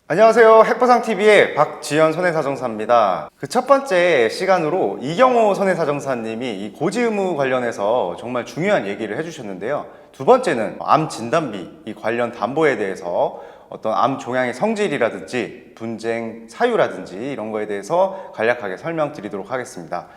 안녕하세요. 핵보상TV의 박지현 손해사정사입니다. 그 첫 번째 시간으로 이경호 손해사정사님이 이 고지 의무 관련해서 정말 중요한 얘기를 해주셨는데요. 두 번째는 암 진단비 이 관련 담보에 대해서 어떤 암 종양의 성질이라든지 분쟁 사유라든지 이런 거에 대해서 간략하게 설명드리도록 하겠습니다.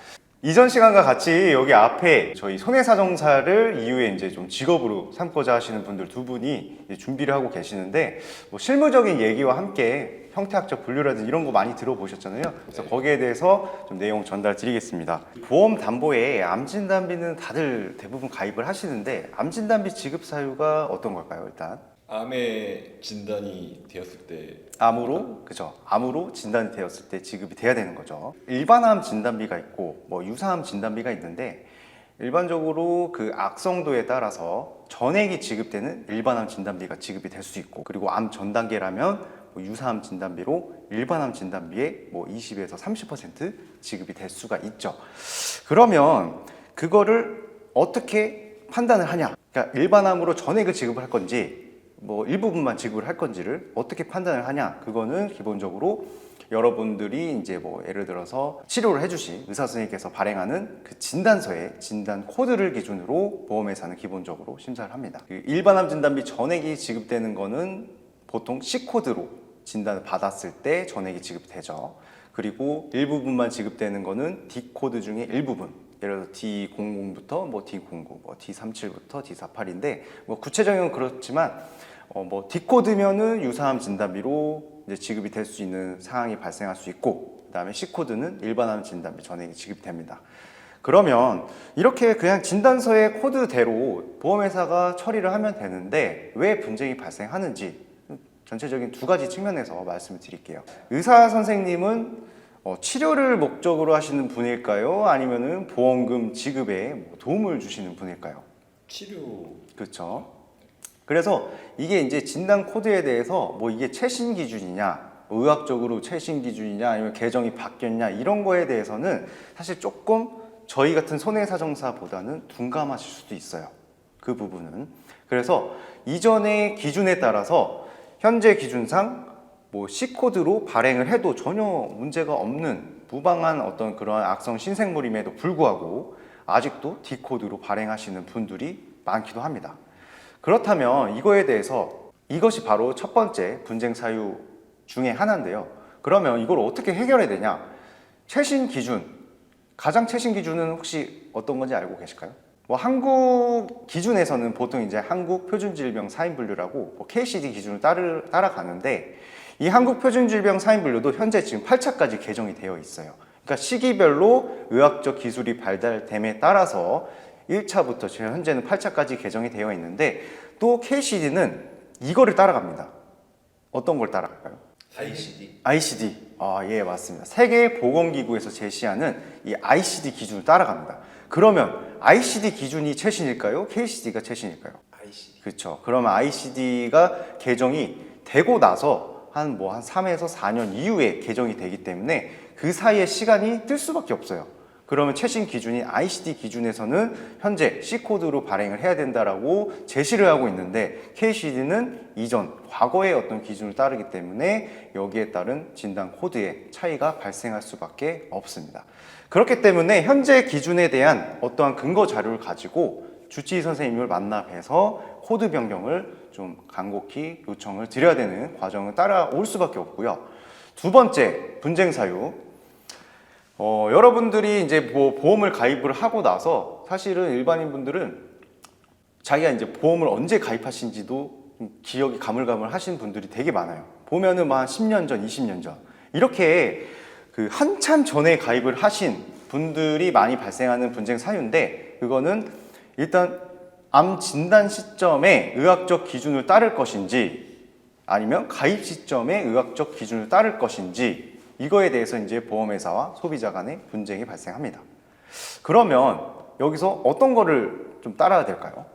이전 시간과 같이 여기 앞에 저희 손해사정사를 이후에 이제 좀 직업으로 삼고자 하시는 분들 두 분이 준비를 하고 계시는데, 뭐 실무적인 얘기와 함께 형태학적 분류라든지 이런 거 많이 들어보셨잖아요. 그래서 거기에 대해서 좀 내용 전달 드리겠습니다. 보험 담보에 암 진단비는 다들 대부분 가입을 하시는데, 암 진단비 지급 사유가 어떤 걸까요? 일단 암에 진단이 되었을 때 암으로, 그죠? 암으로 진단이 되었을 때 지급이 돼야 되는 거죠. 일반암 진단비가 있고 뭐 유사암 진단비가 있는데, 일반적으로 그 악성도에 따라서 전액이 지급되는 일반암 진단비가 지급이 될 수 있고, 그리고 암 전 단계라면 뭐 유사암 진단비로 일반암 진단비의 뭐 20에서 30% 지급이 될 수가 있죠. 그러면 그거를 어떻게 판단을 하냐? 그러니까 일반암으로 전액을 지급을 할 건지 뭐 일부분만 지급을 할 건지를 어떻게 판단을 하냐? 그거는 기본적으로 여러분들이 이제 뭐 예를 들어서 치료를 해주신 의사 선생님께서 발행하는 그 진단서의 진단 코드를 기준으로 보험회사는 기본적으로 심사를 합니다. 그 일반암 진단비 전액이 지급되는 거는 보통 C코드로 진단을 받았을 때 전액이 지급이 되죠. 그리고 일부분만 지급되는 거는 D코드 중에 일부분, 예를 들어 D00부터 뭐 D09, 뭐 D37부터 D48인데 뭐 구체적인 건 그렇지만 뭐 D코드면은 유사암 진단비로 이제 지급이 될 수 있는 상황이 발생할 수 있고, 그다음에 C코드는 일반암 진단비 전액이 지급됩니다. 그러면 이렇게 그냥 진단서의 코드대로 보험회사가 처리를 하면 되는데 왜 분쟁이 발생하는지 전체적인 두 가지 측면에서 말씀을 드릴게요. 의사 선생님은 치료를 목적으로 하시는 분일까요? 아니면은 보험금 지급에 뭐 도움을 주시는 분일까요? 치료. 그렇죠. 그래서 이게 이제 진단 코드에 대해서 뭐 이게 최신 기준이냐, 의학적으로 최신 기준이냐, 아니면 개정이 바뀌었냐 이런 거에 대해서는 사실 조금 저희 같은 손해사정사보다는 둔감하실 수도 있어요. 그 부분은. 그래서 이전의 기준에 따라서 현재 기준상 뭐 C코드로 발행을 해도 전혀 문제가 없는 무방한 어떤 그런 악성 신생물임에도 불구하고 아직도 D코드로 발행하시는 분들이 많기도 합니다. 그렇다면 이거에 대해서 이것이 바로 첫 번째 분쟁 사유 중에 하나인데요. 그러면 이걸 어떻게 해결해야 되냐? 최신 기준, 가장 최신 기준은 혹시 어떤 건지 알고 계실까요? 뭐 한국 기준에서는 보통 이제 한국 표준질병 사인분류라고 뭐 KCD 기준을 따라가는데, 이 한국 표준질병 사인분류도 현재 지금 8차까지 개정이 되어 있어요. 그러니까 시기별로 의학적 기술이 발달됨에 따라서 1차부터 현재는 8차까지 개정이 되어 있는데, 또 KCD는 이거를 따라갑니다. 어떤 걸 따라갈까요? ICD. ICD. 예, 맞습니다. 세계보건기구에서 제시하는 이 ICD 기준을 따라갑니다. 그러면 ICD 기준이 최신일까요? KCD가 최신일까요? ICD. 그렇죠. 그러면 ICD가 개정이 되고 나서 한 3에서 4년 이후에 개정이 되기 때문에 그 사이에 시간이 뜰 수밖에 없어요. 그러면 최신 기준인 ICD 기준에서는 현재 C코드로 발행을 해야 된다라고 제시를 하고 있는데, KCD는 이전 과거의 어떤 기준을 따르기 때문에 여기에 따른 진단 코드의 차이가 발생할 수밖에 없습니다. 그렇기 때문에 현재 기준에 대한 어떠한 근거 자료를 가지고 주치의 선생님을 만나 뵈서 코드 변경을 좀 간곡히 요청을 드려야 되는 과정을 따라올 수밖에 없고요. 두 번째 분쟁 사유. 여러분들이 이제 뭐 보험을 가입을 하고 나서 사실은 일반인 분들은 자기가 이제 보험을 언제 가입하신지도 기억이 가물가물 하신 분들이 되게 많아요. 보면은 한 10년 전, 20년 전 이렇게 그 한참 전에 가입을 하신 분들이 많이 발생하는 분쟁 사유인데, 그거는 일단 암 진단 시점에 의학적 기준을 따를 것인지 아니면 가입 시점에 의학적 기준을 따를 것인지, 이거에 대해서 이제 보험회사와 소비자 간의 분쟁이 발생합니다. 그러면 여기서 어떤 거를 좀 따라야 될까요?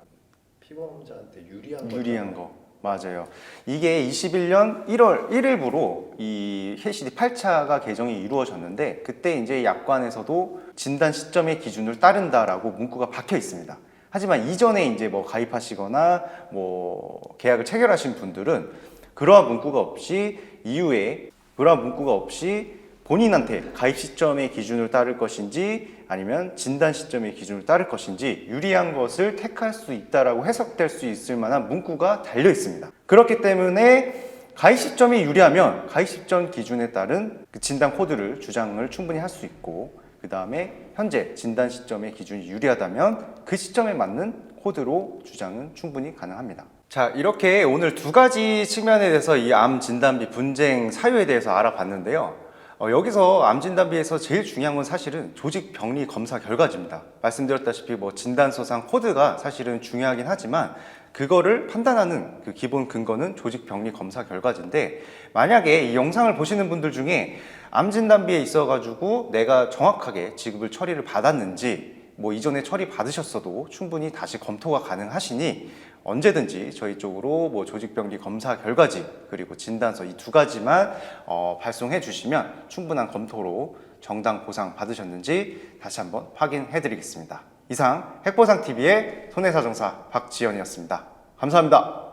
피보험자한테 유리한 거. 맞아요. 이게 21년 1월 1일부로 이 KCD 8차가 개정이 이루어졌는데 그때 이제 약관에서도 진단 시점의 기준을 따른다라고 문구가 박혀 있습니다. 하지만 이전에 이제 뭐 가입하시거나 뭐 계약을 체결하신 분들은 그러한 문구가 없이 이후에 그러한 문구가 없이 본인한테 가입 시점의 기준을 따를 것인지 아니면 진단 시점의 기준을 따를 것인지 유리한 것을 택할 수 있다라고 해석될 수 있을 만한 문구가 달려 있습니다. 그렇기 때문에 가입 시점이 유리하면 가입 시점 기준에 따른 그 진단 코드를 주장을 충분히 할 수 있고 그 다음에 현재 진단 시점의 기준이 유리하다면 그 시점에 맞는 코드로 주장은 충분히 가능합니다. 자, 이렇게 오늘 두 가지 측면에 대해서 이 암 진단비 분쟁 사유에 대해서 알아봤는데요. 여기서 암 진단비에서 제일 중요한 건 사실은 조직 병리 검사 결과지입니다. 말씀드렸다시피 뭐 진단서상 코드가 사실은 중요하긴 하지만 그거를 판단하는 그 기본 근거는 조직 병리 검사 결과지인데 만약에 이 영상을 보시는 분들 중에 암 진단비에 있어 가지고 내가 정확하게 지급을 처리를 받았는지 뭐 이전에 처리 받으셨어도 충분히 다시 검토가 가능하시니 언제든지 저희 쪽으로 뭐 조직병리 검사 결과지 그리고 진단서 이 두 가지만 발송해 주시면 충분한 검토로 정당 보상 받으셨는지 다시 한번 확인해 드리겠습니다. 이상 핵보상TV의 손해사정사 박지연이었습니다. 감사합니다.